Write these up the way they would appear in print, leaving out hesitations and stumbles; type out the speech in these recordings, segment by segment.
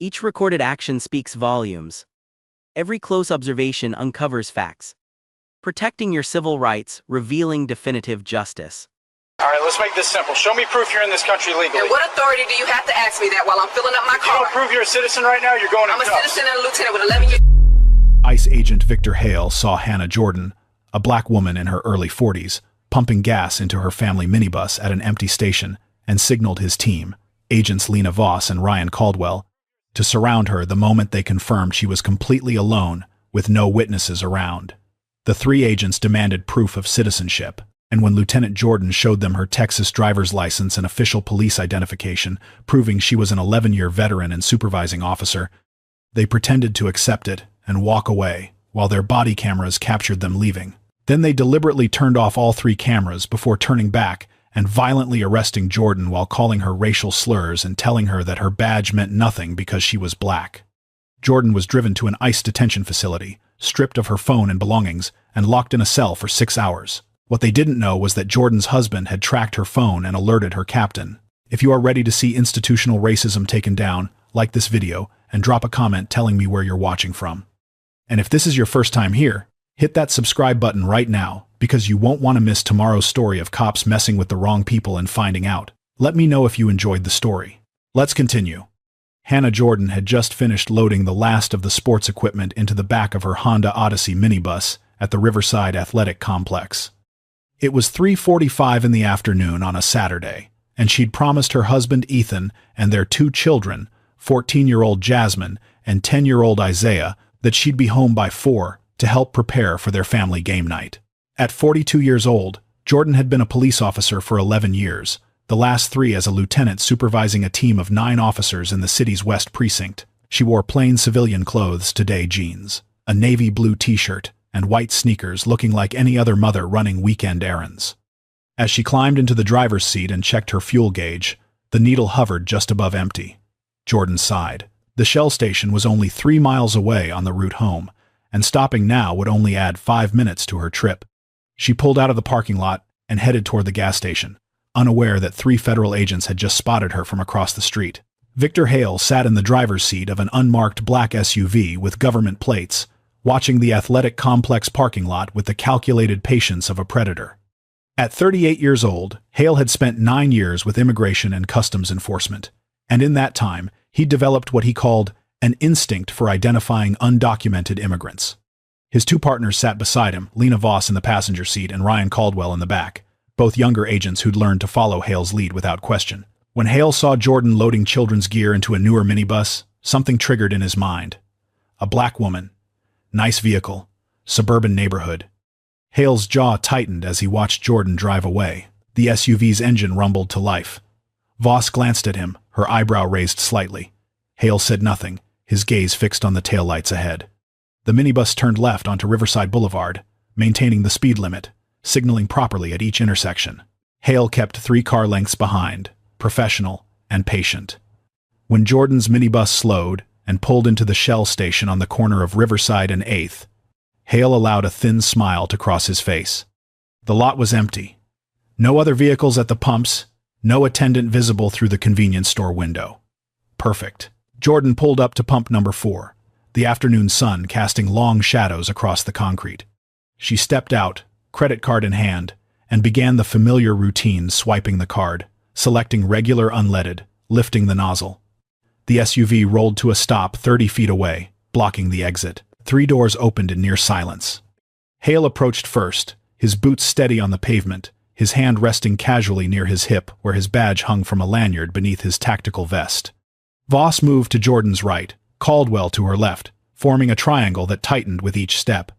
Each recorded action speaks volumes. Every close observation uncovers facts. Protecting your civil rights, revealing definitive justice. All right, let's make this simple. Show me proof you're in this country legally. And what authority do you have to ask me that while I'm filling up my If you car? don't prove you're a citizen right now, you're going to I'm a cuffs. citizen and a lieutenant with 11 years. ICE agent Victor Hale saw Hannah Jordan, a black woman in her early 40s, pumping gas into her family minibus at an empty station and signaled his team, agents Lena Voss and Ryan Caldwell, to surround her the moment they confirmed she was completely alone with no witnesses around. The three agents demanded proof of citizenship, and when Lieutenant Jordan showed them her Texas driver's license and official police identification proving she was an 11-year veteran and supervising officer, they pretended to accept it and walk away while their body cameras captured them leaving. Then they deliberately turned off all three cameras before turning back and violently arresting Jordan while calling her racial slurs and telling her that her badge meant nothing because she was black. Jordan was driven to an ICE detention facility, stripped of her phone and belongings, and locked in a cell for 6 hours. What they didn't know was that Jordan's husband had tracked her phone and alerted her captain. If you are ready to see institutional racism taken down, like this video and drop a comment telling me where you're watching from. And if this is your first time here, hit that subscribe button right now because you won't want to miss tomorrow's story of cops messing with the wrong people and finding out. Let me know if you enjoyed the story. Let's continue. Hannah Jordan had just finished loading the last of the sports equipment into the back of her Honda Odyssey minibus at the Riverside Athletic Complex. It was 3:45 in the afternoon on a Saturday, and she'd promised her husband Ethan and their two children, 14-year-old Jasmine and 10-year-old Isaiah, that she'd be home by 4 to help prepare for their family game night. At 42 years old, Jordan had been a police officer for 11 years, the last 3 as a lieutenant supervising a team of 9 officers in the city's West Precinct. She wore plain civilian clothes, today jeans, a navy blue t-shirt, and white sneakers looking like any other mother running weekend errands. As she climbed into the driver's seat and checked her fuel gauge, the needle hovered just above empty. Jordan sighed. The Shell station was only 3 miles away on the route home, and stopping now would only add 5 minutes to her trip. She pulled out of the parking lot and headed toward the gas station, unaware that 3 federal agents had just spotted her from across the street. Victor Hale sat in the driver's seat of an unmarked black SUV with government plates, watching the athletic complex parking lot with the calculated patience of a predator. At 38 years old, Hale had spent 9 years with Immigration and Customs Enforcement, and in that time, he developed what he called an instinct for identifying undocumented immigrants. His 2 partners sat beside him, Lena Voss in the passenger seat and Ryan Caldwell in the back, both younger agents who'd learned to follow Hale's lead without question. When Hale saw Jordan loading children's gear into a newer minibus, something triggered in his mind. A black woman. Nice vehicle. Suburban neighborhood. Hale's jaw tightened as he watched Jordan drive away. The SUV's engine rumbled to life. Voss glanced at him, her eyebrow raised slightly. Hale said nothing, his gaze fixed on the taillights ahead. The minibus turned left onto Riverside Boulevard, maintaining the speed limit, signaling properly at each intersection. Hale kept 3 car lengths behind, professional and patient. When Jordan's minibus slowed and pulled into the Shell station on the corner of Riverside and 8th, Hale allowed a thin smile to cross his face. The lot was empty. No other vehicles at the pumps, no attendant visible through the convenience store window. Perfect. Jordan pulled up to pump number 4, the afternoon sun casting long shadows across the concrete. She stepped out, credit card in hand, and began the familiar routine swiping the card, selecting regular unleaded, lifting the nozzle. The SUV rolled to a stop 30 feet away, blocking the exit. 3 doors opened in near silence. Hale approached first, his boots steady on the pavement, his hand resting casually near his hip where his badge hung from a lanyard beneath his tactical vest. Voss moved to Jordan's right, Caldwell to her left, forming a triangle that tightened with each step.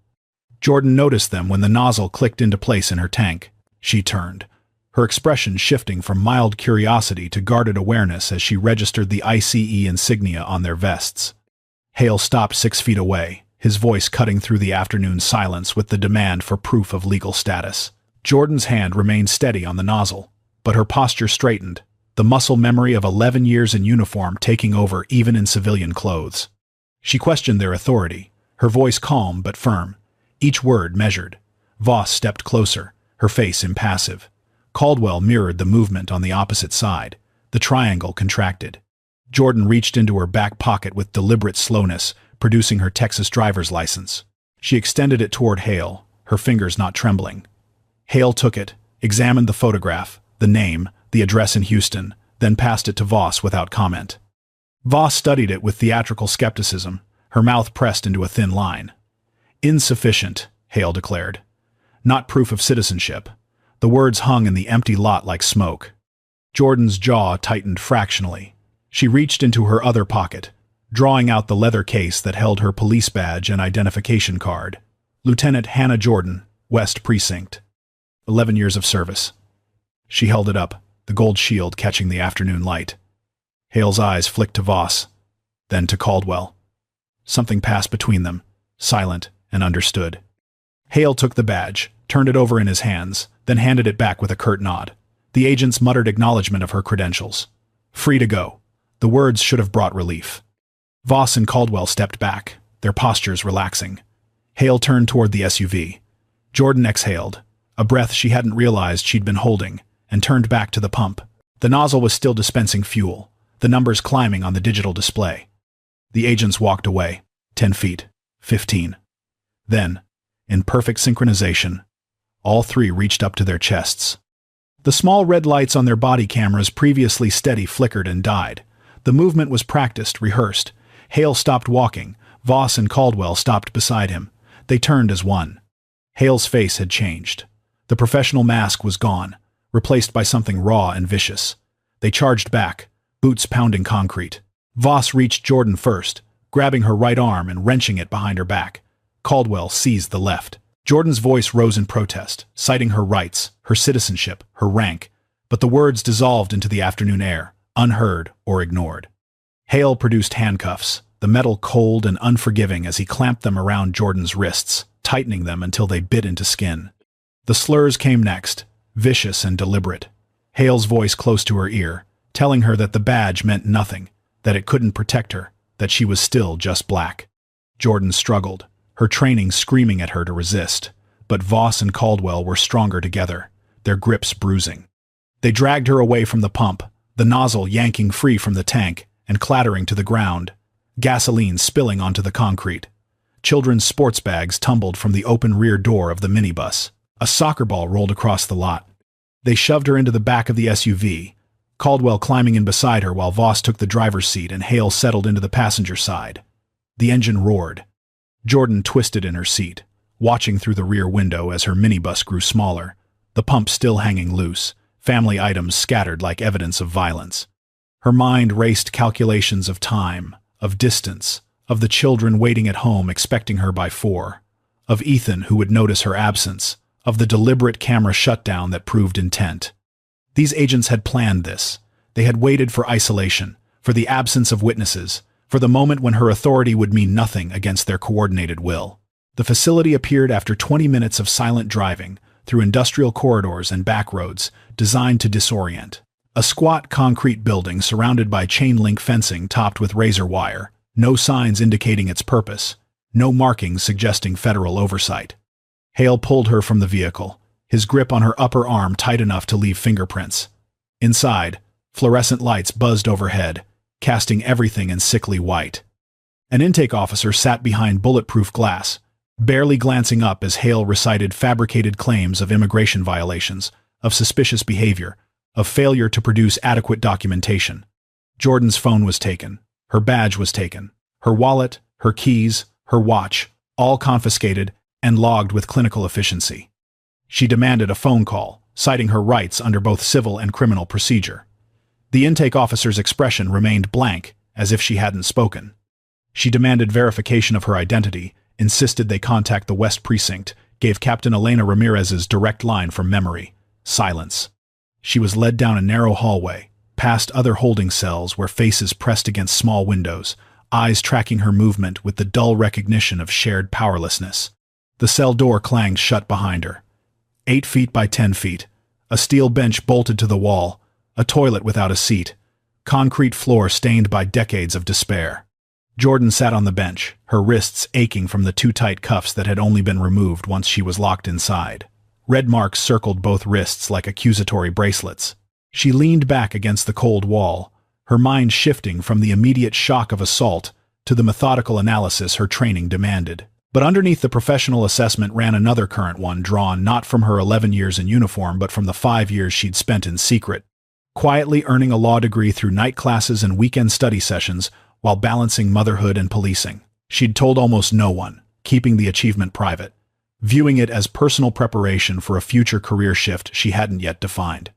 Jordan noticed them when the nozzle clicked into place in her tank. She turned, her expression shifting from mild curiosity to guarded awareness as she registered the ICE insignia on their vests. Hale stopped 6 feet away, his voice cutting through the afternoon silence with the demand for proof of legal status. Jordan's hand remained steady on the nozzle, but her posture straightened, the muscle memory of 11 years in uniform taking over even in civilian clothes. She questioned their authority, her voice calm but firm, each word measured. Voss stepped closer, her face impassive. Caldwell mirrored the movement on the opposite side. The triangle contracted. Jordan reached into her back pocket with deliberate slowness, producing her Texas driver's license. She extended it toward Hale, her fingers not trembling. Hale took it, examined the photograph, the name, the address in Houston, then passed it to Voss without comment. Voss studied it with theatrical skepticism, her mouth pressed into a thin line. "Insufficient," Hale declared. "Not proof of citizenship." The words hung in the empty lot like smoke. Jordan's jaw tightened fractionally. She reached into her other pocket, drawing out the leather case that held her police badge and identification card. Lieutenant Hannah Jordan, West Precinct. 11 years of service. She held it up, the gold shield catching the afternoon light. Hale's eyes flicked to Voss, then to Caldwell. Something passed between them, silent and understood. Hale took the badge, turned it over in his hands, then handed it back with a curt nod. The agents muttered acknowledgement of her credentials. Free to go. The words should have brought relief. Voss and Caldwell stepped back, their postures relaxing. Hale turned toward the SUV. Jordan exhaled, a breath she hadn't realized she'd been holding, and turned back to the pump. The nozzle was still dispensing fuel, the numbers climbing on the digital display. The agents walked away, 10 feet, 15. Then, in perfect synchronization, all three reached up to their chests. The small red lights on their body cameras, previously steady, flickered and died. The movement was practiced, rehearsed. Hale stopped walking. Voss and Caldwell stopped beside him. They turned as one. Hale's face had changed. The professional mask was gone, replaced by something raw and vicious. They charged back, boots pounding concrete. Voss reached Jordan first, grabbing her right arm and wrenching it behind her back. Caldwell seized the left. Jordan's voice rose in protest, citing her rights, her citizenship, her rank, but the words dissolved into the afternoon air, unheard or ignored. Hale produced handcuffs, the metal cold and unforgiving as he clamped them around Jordan's wrists, tightening them until they bit into skin. The slurs came next, vicious and deliberate. Hale's voice close to her ear, telling her that the badge meant nothing, that it couldn't protect her, that she was still just black. Jordan struggled, her training screaming at her to resist, but Voss and Caldwell were stronger together, their grips bruising. They dragged her away from the pump, the nozzle yanking free from the tank and clattering to the ground, gasoline spilling onto the concrete. Children's sports bags tumbled from the open rear door of the minibus. A soccer ball rolled across the lot. They shoved her into the back of the SUV, Caldwell climbing in beside her while Voss took the driver's seat and Hale settled into the passenger side. The engine roared. Jordan twisted in her seat, watching through the rear window as her minibus grew smaller, the pump still hanging loose, family items scattered like evidence of violence. Her mind raced calculations of time, of distance, of the children waiting at home expecting her by 4, of Ethan who would notice her absence, of the deliberate camera shutdown that proved intent. These agents had planned this. They had waited for isolation, for the absence of witnesses, for the moment when her authority would mean nothing against their coordinated will. The facility appeared after 20 minutes of silent driving, through industrial corridors and back roads, designed to disorient. A squat concrete building surrounded by chain-link fencing topped with razor wire, no signs indicating its purpose, no markings suggesting federal oversight. Hale pulled her from the vehicle, his grip on her upper arm tight enough to leave fingerprints. Inside, fluorescent lights buzzed overhead, casting everything in sickly white. An intake officer sat behind bulletproof glass, barely glancing up as Hale recited fabricated claims of immigration violations, of suspicious behavior, of failure to produce adequate documentation. Jordan's phone was taken, her badge was taken, her wallet, her keys, her watch, all confiscated and logged with clinical efficiency. She demanded a phone call, citing her rights under both civil and criminal procedure. The intake officer's expression remained blank, as if she hadn't spoken. She demanded verification of her identity, insisted they contact the West Precinct, gave Captain Elena Ramirez's direct line from memory. Silence. She was led down a narrow hallway, past other holding cells where faces pressed against small windows, eyes tracking her movement with the dull recognition of shared powerlessness. The cell door clanged shut behind her. 8 feet by 10 feet, a steel bench bolted to the wall, a toilet without a seat, concrete floor stained by decades of despair. Jordan sat on the bench, her wrists aching from the too tight cuffs that had only been removed once she was locked inside. Red marks circled both wrists like accusatory bracelets. She leaned back against the cold wall, her mind shifting from the immediate shock of assault to the methodical analysis her training demanded. But underneath the professional assessment ran another current one drawn not from her 11 years in uniform but from the 5 years she'd spent in secret, quietly earning a law degree through night classes and weekend study sessions while balancing motherhood and policing. She'd told almost no one, keeping the achievement private, viewing it as personal preparation for a future career shift she hadn't yet defined.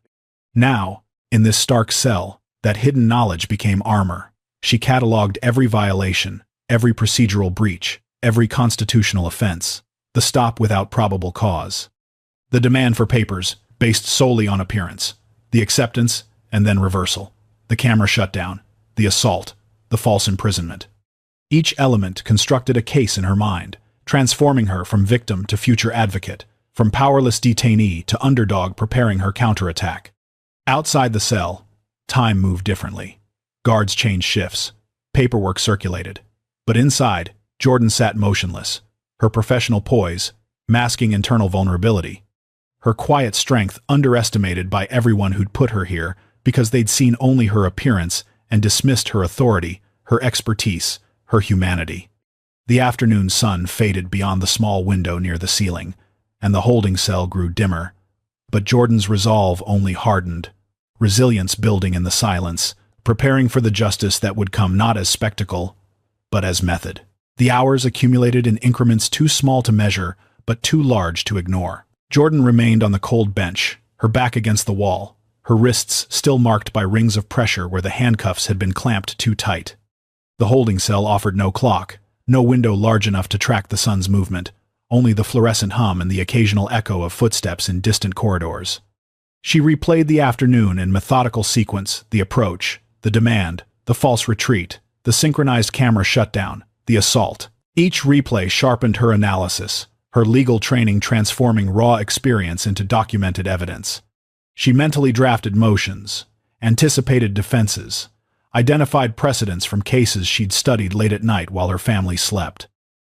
Now, in this stark cell, that hidden knowledge became armor. She cataloged every violation, every procedural breach, every constitutional offense, the stop without probable cause, the demand for papers based solely on appearance, the acceptance and then reversal, the camera shutdown, the assault, the false imprisonment. Each element constructed a case in her mind, transforming her from victim to future advocate, from powerless detainee to underdog preparing her counterattack. Outside the cell, time moved differently. Guards changed shifts. Paperwork circulated. But inside, Jordan sat motionless, her professional poise masking internal vulnerability, her quiet strength underestimated by everyone who'd put her here because they'd seen only her appearance and dismissed her authority, her expertise, her humanity. The afternoon sun faded beyond the small window near the ceiling, and the holding cell grew dimmer. But Jordan's resolve only hardened, resilience building in the silence, preparing for the justice that would come not as spectacle, but as method. The hours accumulated in increments too small to measure, but too large to ignore. Jordan remained on the cold bench, her back against the wall, her wrists still marked by rings of pressure where the handcuffs had been clamped too tight. The holding cell offered no clock, no window large enough to track the sun's movement, only the fluorescent hum and the occasional echo of footsteps in distant corridors. She replayed the afternoon in methodical sequence, the approach, the demand, the false retreat, the synchronized camera shutdown, the assault. Each replay sharpened her analysis, her legal training transforming raw experience into documented evidence. She mentally drafted motions, anticipated defenses, identified precedents from cases she'd studied late at night while her family slept.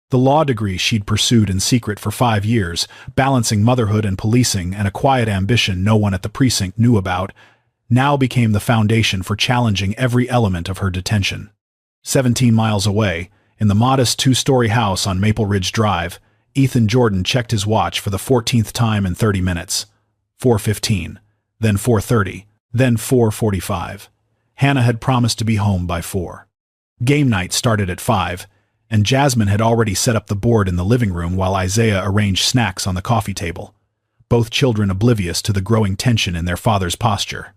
The law degree she'd pursued in secret for 5 years, balancing motherhood and policing and a quiet ambition no one at the precinct knew about, now became the foundation for challenging every element of her detention. 17 miles away, in the modest 2-story house on Maple Ridge Drive, Ethan Jordan checked his watch for the 14th time in 30 minutes. 4:15, then 4:30, then 4:45. Hannah had promised to be home by 4. Game night started at 5, and Jasmine had already set up the board in the living room while Isaiah arranged snacks on the coffee table, both children oblivious to the growing tension in their father's posture.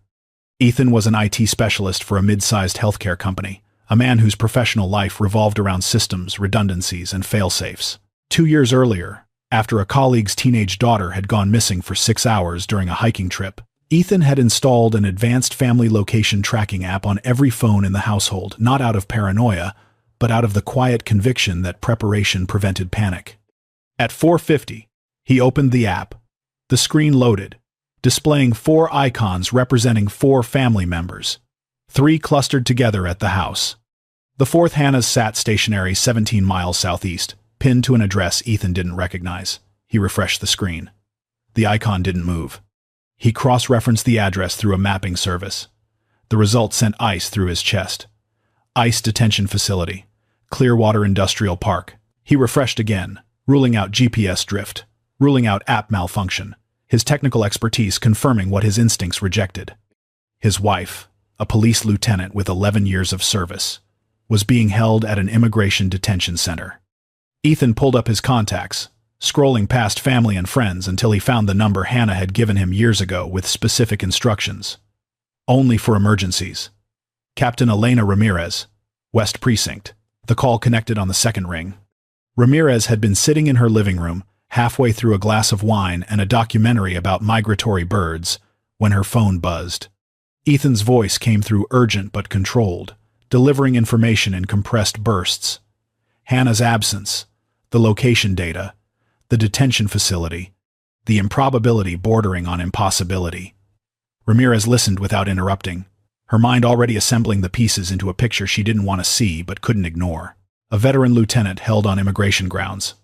Ethan was an IT specialist for a mid-sized healthcare company, a man whose professional life revolved around systems, redundancies, and fail-safes. 2 years earlier, after a colleague's teenage daughter had gone missing for 6 hours during a hiking trip, Ethan had installed an advanced family location tracking app on every phone in the household, not out of paranoia, but out of the quiet conviction that preparation prevented panic. At 4:50, he opened the app. The screen loaded, displaying 4 icons representing 4 family members, 3 clustered together at the house. The 4th Hannah's sat stationary 17 miles southeast, pinned to an address Ethan didn't recognize. He refreshed the screen. The icon didn't move. He cross-referenced the address through a mapping service. The result sent ice through his chest. ICE Detention Facility, Clearwater Industrial Park. He refreshed again, ruling out GPS drift, ruling out app malfunction, his technical expertise confirming what his instincts rejected. His wife, a police lieutenant with 11 years of service, was being held at an immigration detention center. Ethan pulled up his contacts, scrolling past family and friends until he found the number Hannah had given him years ago with specific instructions. Only for emergencies. Captain Elena Ramirez, West Precinct. The call connected on the second ring. Ramirez had been sitting in her living room, halfway through a glass of wine and a documentary about migratory birds, when her phone buzzed. Ethan's voice came through urgent but controlled, delivering information in compressed bursts. Hannah's absence, the location data, the detention facility, the improbability bordering on impossibility. Ramirez listened without interrupting, her mind already assembling the pieces into a picture she didn't want to see but couldn't ignore. A veteran lieutenant held on immigration grounds.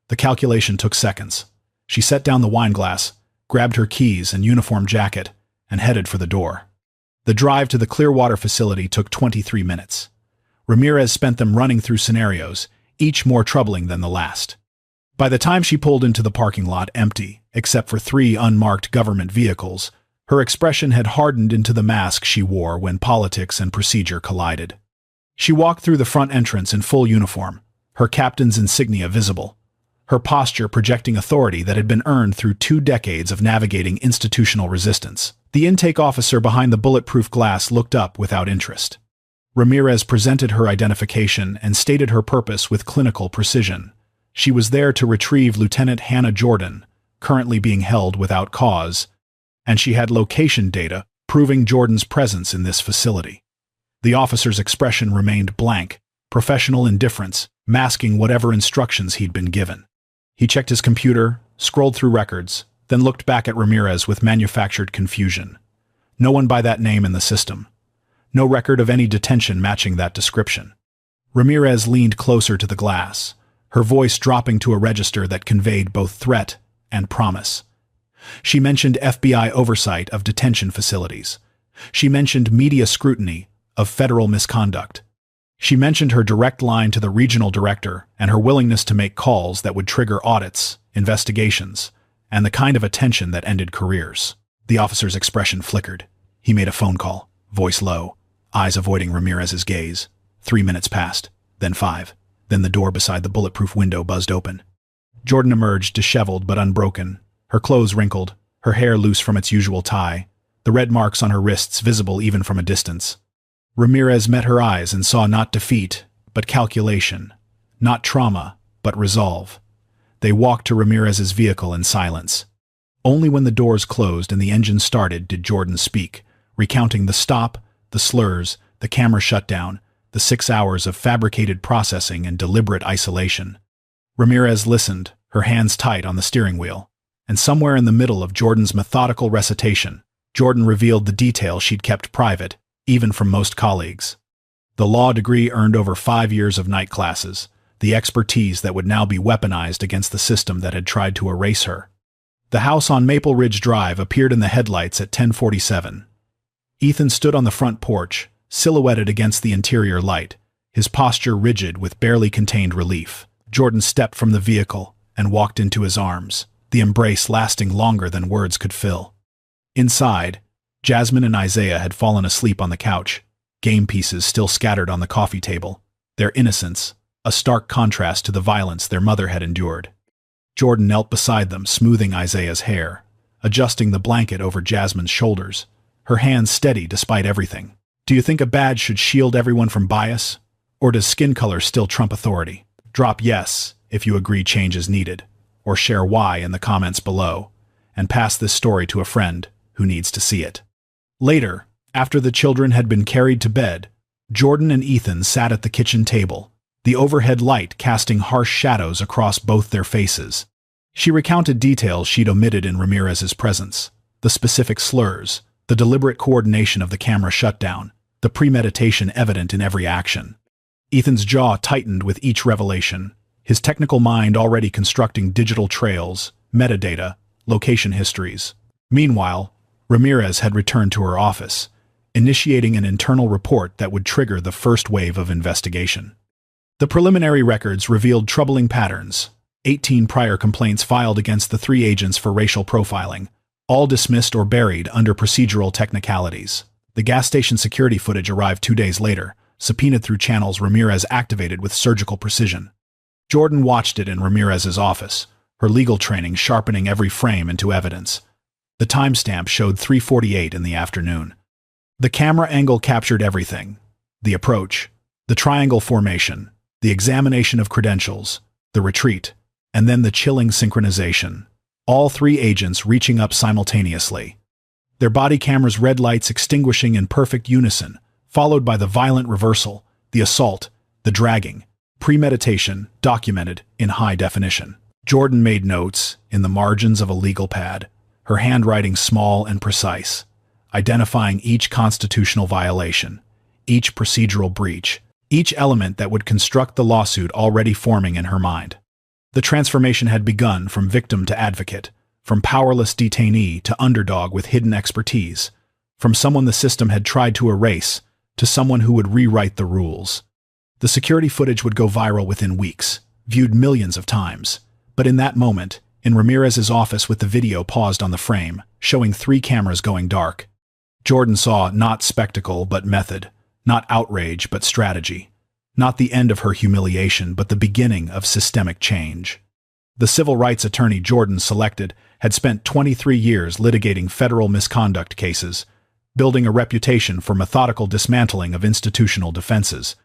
The calculation took seconds. She set down the wine glass, grabbed her keys and uniform jacket, and headed for the door. The drive to the Clearwater facility took 23 minutes. Ramirez spent them running through scenarios, each more troubling than the last. By the time she pulled into the parking lot empty, except for 3 unmarked government vehicles, her expression had hardened into the mask she wore when politics and procedure collided. She walked through the front entrance in full uniform, her captain's insignia visible, her posture projecting authority that had been earned through 2 decades of navigating institutional resistance. The intake officer behind the bulletproof glass looked up without interest. Ramirez presented her identification and stated her purpose with clinical precision. She was there to retrieve Lieutenant Hannah Jordan, currently being held without cause, and she had location data proving Jordan's presence in this facility. The officer's expression remained blank, professional indifference, masking whatever instructions he'd been given. He checked his computer, scrolled through records, then looked back at Ramirez with manufactured confusion. No one by that name in the system. No record of any detention matching that description. Ramirez leaned closer to the glass, her voice dropping to a register that conveyed both threat and promise. She mentioned FBI oversight of detention facilities. She mentioned media scrutiny of federal misconduct. She mentioned her direct line to the regional director and her willingness to make calls that would trigger audits, investigations, and the kind of attention that ended careers. The officer's expression flickered. He made a phone call, voice low, eyes avoiding Ramirez's gaze. 3 minutes passed, then 5. Then the door beside the bulletproof window buzzed open. Jordan emerged, disheveled but unbroken, her clothes wrinkled, her hair loose from its usual tie, the red marks on her wrists visible even from a distance. Ramirez met her eyes and saw not defeat, but calculation, not trauma, but resolve. They walked to Ramirez's vehicle in silence. Only when the doors closed and the engine started did Jordan speak, recounting the stop, the slurs, the camera shutdown, the 6 hours of fabricated processing and deliberate isolation. Ramirez listened, her hands tight on the steering wheel, and somewhere in the middle of Jordan's methodical recitation, Jordan revealed the detail she'd kept private, even from most colleagues. The law degree earned over 5 years of night classes, the expertise that would now be weaponized against the system that had tried to erase her. The house on Maple Ridge Drive appeared in the headlights at 10:47. Ethan stood on the front porch, silhouetted against the interior light, his posture rigid with barely contained relief. Jordan stepped from the vehicle and walked into his arms, the embrace lasting longer than words could fill. Inside, Jasmine and Isaiah had fallen asleep on the couch, game pieces still scattered on the coffee table, their innocence, a stark contrast to the violence their mother had endured. Jordan knelt beside them, smoothing Isaiah's hair, adjusting the blanket over Jasmine's shoulders, her hands steady despite everything. Do you think a badge should shield everyone from bias? Or does skin color still trump authority? Drop yes if you agree change is needed, or share why in the comments below, and pass this story to a friend who needs to see it. Later, after the children had been carried to bed, Jordan and Ethan sat at the kitchen table, the overhead light casting harsh shadows across both their faces. She recounted details she'd omitted in Ramirez's presence, the specific slurs, the deliberate coordination of the camera shutdown, the premeditation evident in every action. Ethan's jaw tightened with each revelation, his technical mind already constructing digital trails, metadata, location histories. Meanwhile, Ramirez had returned to her office, initiating an internal report that would trigger the first wave of investigation. The preliminary records revealed troubling patterns, 18 prior complaints filed against the 3 agents for racial profiling, all dismissed or buried under procedural technicalities. The gas station security footage arrived 2 days later, subpoenaed through channels Ramirez activated with surgical precision. Jordan watched it in Ramirez's office, her legal training sharpening every frame into evidence. The timestamp showed 3:48 in the afternoon. The camera angle captured everything: the approach, the triangle formation, the examination of credentials, the retreat, and then the chilling synchronization. All 3 agents reaching up simultaneously. Their body cameras' red lights extinguishing in perfect unison, followed by the violent reversal, the assault, the dragging, premeditation documented in high definition. Jordan made notes in the margins of a legal pad, her handwriting small and precise, identifying each constitutional violation, each procedural breach, each element that would construct the lawsuit already forming in her mind. The transformation had begun from victim to advocate, from powerless detainee to underdog with hidden expertise, from someone the system had tried to erase to someone who would rewrite the rules. The security footage would go viral within weeks, viewed millions of times. But in that moment, in Ramirez's office with the video paused on the frame, showing 3 cameras going dark, Jordan saw not spectacle but method, not outrage but strategy, not the end of her humiliation but the beginning of systemic change. The civil rights attorney Jordan selected had spent 23 years litigating federal misconduct cases, building a reputation for methodical dismantling of institutional defenses.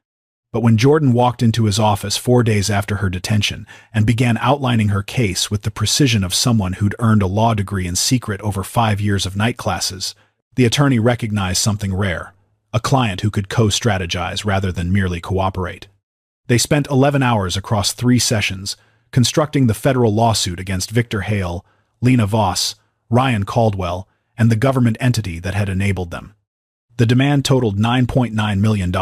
But when Jordan walked into his office 4 days after her detention and began outlining her case with the precision of someone who'd earned a law degree in secret over 5 years of night classes, the attorney recognized something rare, a client who could co-strategize rather than merely cooperate. They spent 11 hours across 3 sessions, constructing the federal lawsuit against Victor Hale, Lena Voss, Ryan Caldwell, and the government entity that had enabled them. The demand totaled $9.9 million,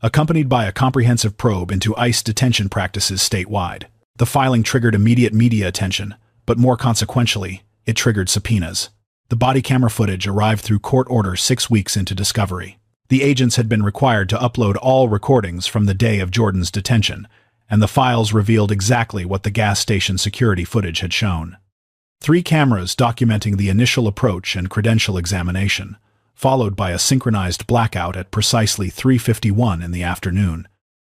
accompanied by a comprehensive probe into ICE detention practices statewide. The filing triggered immediate media attention, but more consequentially, it triggered subpoenas. The body camera footage arrived through court order 6 weeks into discovery. The agents had been required to upload all recordings from the day of Jordan's detention, and the files revealed exactly what the gas station security footage had shown. 3 cameras documenting the initial approach and credential examination, followed by a synchronized blackout at precisely 3:51 in the afternoon,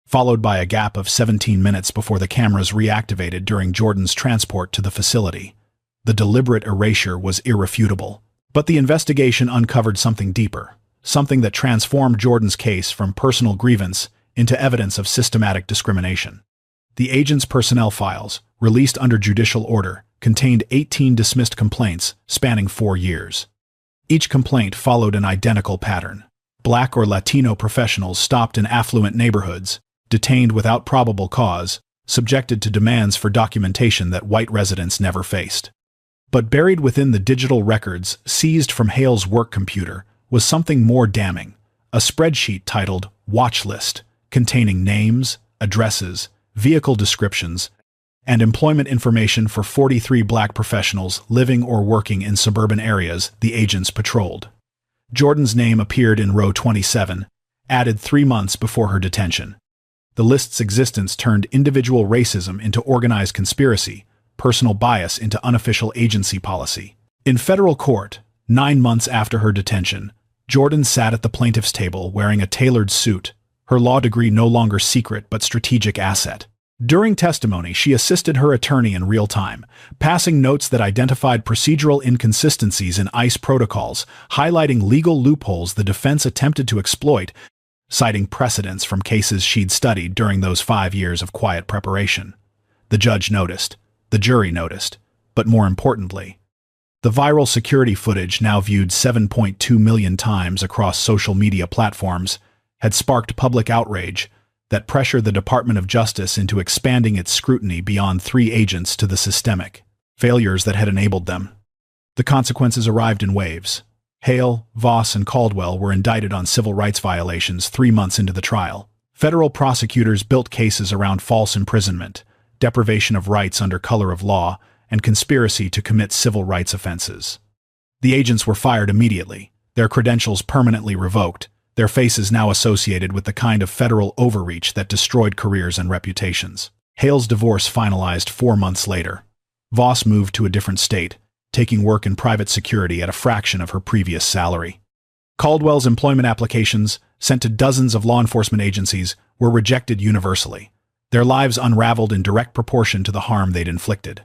followed by a gap of 17 minutes before the cameras reactivated during Jordan's transport to the facility. The deliberate erasure was irrefutable. But the investigation uncovered something deeper, something that transformed Jordan's case from personal grievance into evidence of systematic discrimination. The agent's personnel files, released under judicial order, contained 18 dismissed complaints spanning 4 years. Each complaint followed an identical pattern. Black or Latino professionals stopped in affluent neighborhoods, detained without probable cause, subjected to demands for documentation that white residents never faced. But buried within the digital records seized from Hale's work computer was something more damning, a spreadsheet titled Watch List, containing names, addresses, vehicle descriptions, and employment information for 43 black professionals living or working in suburban areas the agents patrolled. Jordan's name appeared in row 27, added 3 months before her detention. The list's existence turned individual racism into organized conspiracy, personal bias into unofficial agency policy. In federal court, 9 months after her detention, Jordan sat at the plaintiff's table wearing a tailored suit, her law degree no longer secret but strategic asset. During testimony, she assisted her attorney in real time, passing notes that identified procedural inconsistencies in ICE protocols, highlighting legal loopholes the defense attempted to exploit, citing precedents from cases she'd studied during those 5 years of quiet preparation. The judge noticed, the jury noticed, but more importantly, the viral security footage, now viewed 7.2 million times across social media platforms, had sparked public outrage that pressured the Department of Justice into expanding its scrutiny beyond 3 agents to the systemic failures that had enabled them. The consequences arrived in waves. Hale, Voss, and Caldwell were indicted on civil rights violations 3 months into the trial. Federal prosecutors built cases around false imprisonment, deprivation of rights under color of law, and conspiracy to commit civil rights offenses. The agents were fired immediately, their credentials permanently revoked, their faces now associated with the kind of federal overreach that destroyed careers and reputations. Hale's divorce finalized 4 months later. Voss moved to a different state, taking work in private security at a fraction of her previous salary. Caldwell's employment applications, sent to dozens of law enforcement agencies, were rejected universally, their lives unraveled in direct proportion to the harm they'd inflicted.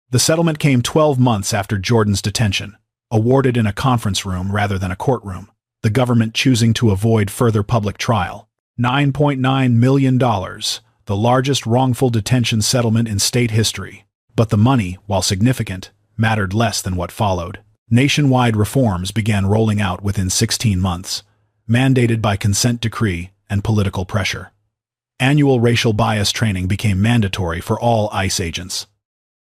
The settlement came 12 months after Jordan's detention, awarded in a conference room rather than a courtroom, the government choosing to avoid further public trial. $9.9 million, the largest wrongful detention settlement in state history. But the money, while significant, mattered less than what followed. Nationwide reforms began rolling out within 16 months, mandated by consent decree and political pressure. Annual racial bias training became mandatory for all ICE agents.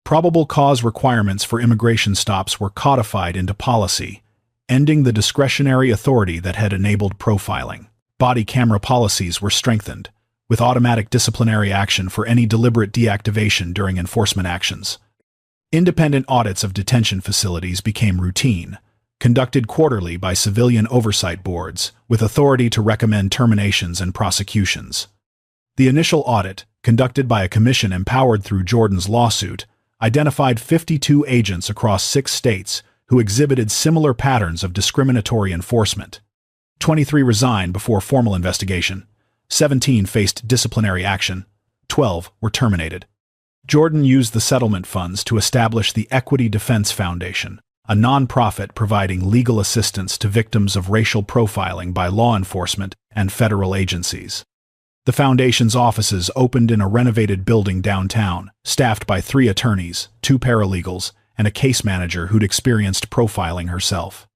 Probable cause requirements for immigration stops were codified into policy, ending the discretionary authority that had enabled profiling. Body camera policies were strengthened, with automatic disciplinary action for any deliberate deactivation during enforcement actions. Independent audits of detention facilities became routine, conducted quarterly by civilian oversight boards, with authority to recommend terminations and prosecutions. The initial audit, conducted by a commission empowered through Jordan's lawsuit, identified 52 agents across 6 states who exhibited similar patterns of discriminatory enforcement. 23 resigned before formal investigation. 17 faced disciplinary action. 12 were terminated. Jordan used the settlement funds to establish the Equity Defense Foundation, a nonprofit providing legal assistance to victims of racial profiling by law enforcement and federal agencies. The foundation's offices opened in a renovated building downtown, staffed by 3 attorneys, 2 paralegals, and a case manager who'd experienced profiling herself.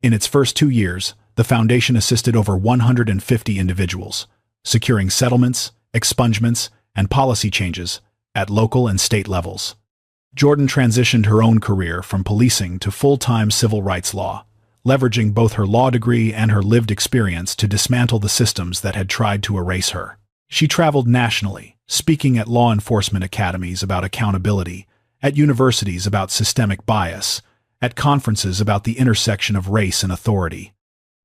In its first 2 years, the foundation assisted over 150 individuals, securing settlements, expungements, and policy changes at local and state levels. Jordan transitioned her own career from policing to full-time civil rights law, leveraging both her law degree and her lived experience to dismantle the systems that had tried to erase her. She traveled nationally, speaking at law enforcement academies about accountability, at universities about systemic bias, at conferences about the intersection of race and authority.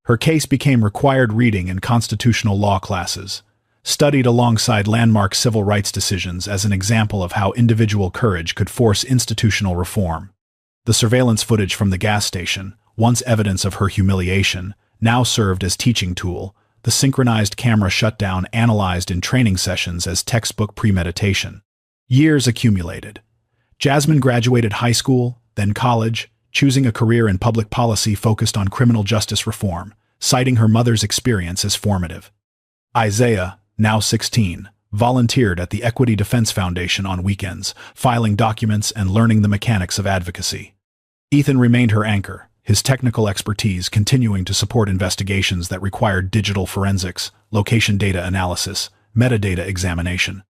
Her case became required reading in constitutional law classes, studied alongside landmark civil rights decisions as an example of how individual courage could force institutional reform. The surveillance footage from the gas station, once evidence of her humiliation, now served as teaching tool, the synchronized camera shutdown analyzed in training sessions as textbook premeditation. Years accumulated. Jasmine graduated high school, then college, choosing a career in public policy focused on criminal justice reform, citing her mother's experience as formative. Isaiah, now 16, volunteered at the Equity Defense Foundation on weekends, filing documents and learning the mechanics of advocacy. Ethan remained her anchor, his technical expertise continuing to support investigations that required digital forensics, location data analysis, metadata examination.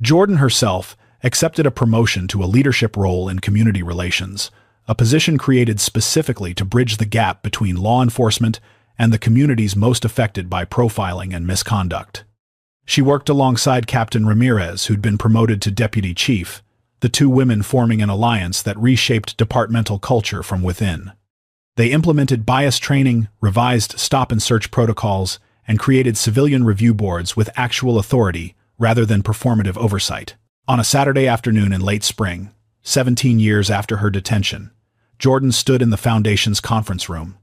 Jordan herself accepted a promotion to a leadership role in community relations, a position created specifically to bridge the gap between law enforcement and the communities most affected by profiling and misconduct. She worked alongside Captain Ramirez, who'd been promoted to deputy chief, the 2 women forming an alliance that reshaped departmental culture from within. They implemented bias training, revised stop-and-search protocols, and created civilian review boards with actual authority rather than performative oversight. On a Saturday afternoon in late spring, 17 years after her detention, Jordan stood in the Foundation's conference room.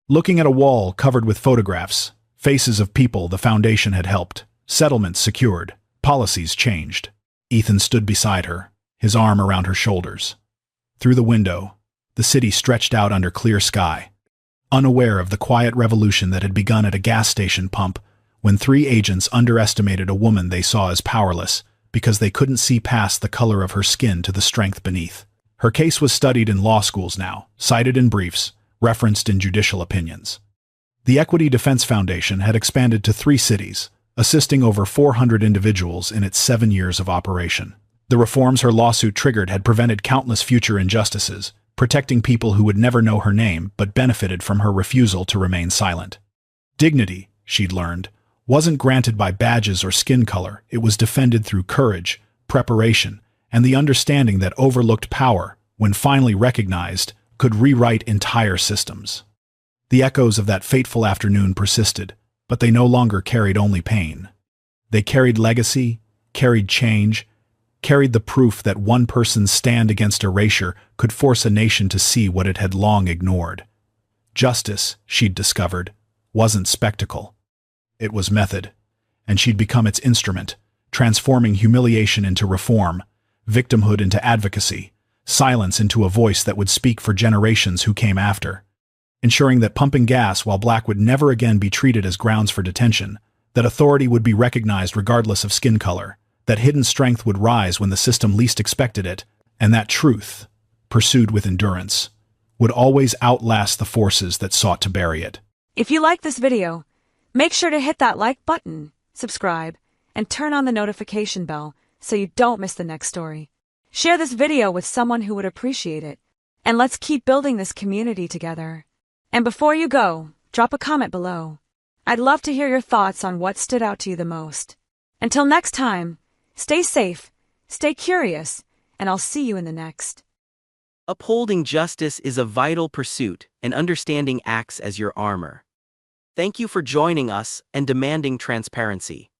Looking at a wall covered with photographs, faces of people the Foundation had helped, settlements secured, policies changed. Ethan stood beside her, his arm around her shoulders. Through the window, the city stretched out under clear sky, unaware of the quiet revolution that had begun at a gas station pump when 3 agents underestimated a woman they saw as powerless because they couldn't see past the color of her skin to the strength beneath. Her case was studied in law schools now, cited in briefs, referenced in judicial opinions. The Equity Defense Foundation had expanded to 3 cities, assisting over 400 individuals in its 7 years of operation. The reforms her lawsuit triggered had prevented countless future injustices, protecting people who would never know her name but benefited from her refusal to remain silent. Dignity, she'd learned, wasn't granted by badges or skin color. It was defended through courage, preparation, and the understanding that overlooked power, when finally recognized, could rewrite entire systems. The echoes of that fateful afternoon persisted, but they no longer carried only pain. They carried legacy, carried change, carried the proof that one person's stand against erasure could force a nation to see what it had long ignored. Justice, she'd discovered, wasn't spectacle. It was method, and she'd become its instrument, transforming humiliation into reform, victimhood into advocacy, silence into a voice that would speak for generations who came after, ensuring that pumping gas while black would never again be treated as grounds for detention, that authority would be recognized regardless of skin color, that hidden strength would rise when the system least expected it, and that truth, pursued with endurance, would always outlast the forces that sought to bury it. If you like this video, make sure to hit that like button, subscribe, and turn on the notification bell so you don't miss the next story. Share this video with someone who would appreciate it, and let's keep building this community together. And before you go, drop a comment below. I'd love to hear your thoughts on what stood out to you the most. Until next time, stay safe, stay curious, and I'll see you in the next. Upholding justice is a vital pursuit, and understanding acts as your armor. Thank you for joining us and demanding transparency.